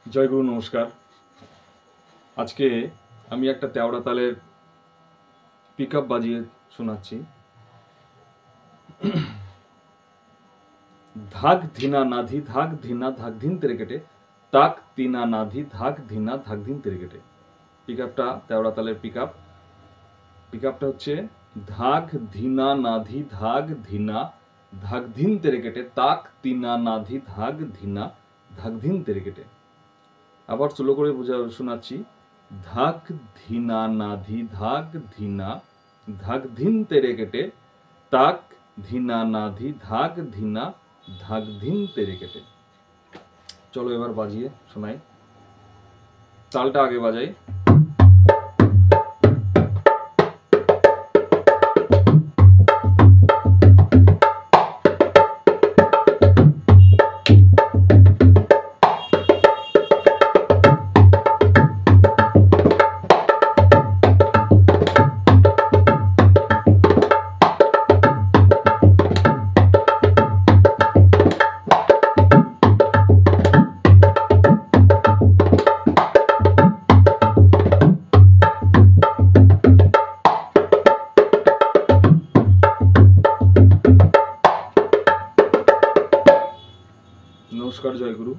জয় গুরু নমস্কার। আজকে আমি একটা তেওড়া তালের পিকআপ বাজিয়ে শোনাচ্ছি। ধাক ধিনা নাধি ধাক ধিনা ধাক ধিন তেরে কেটে তাক তিনা নাধি ধাক ধিনা ধাক ধিন তেরে কেটে। পিকআপটা তেওড়া তালের পিকআপটা হচ্ছে ধাক ধিনা নাধি ধাক ধিনা ধাক ধিন তেরে কেটে তাক তিনা নাধি ধাক ধিনা ধাক ধিন তেরে কেটে। আবার স্লো করে শোনাচ্ছি। ধাক ধিনা নাধি ধাক ধিনা ধাক ধিন তেরে কেটে তাক ধিনা নাধি ধাক ধিনা ধাক ধিন তেরে কেটে। চলো এবার বাজিয়ে শোনাই। তালটা আগে বাজাই। নমস্কার, জয় গুরু।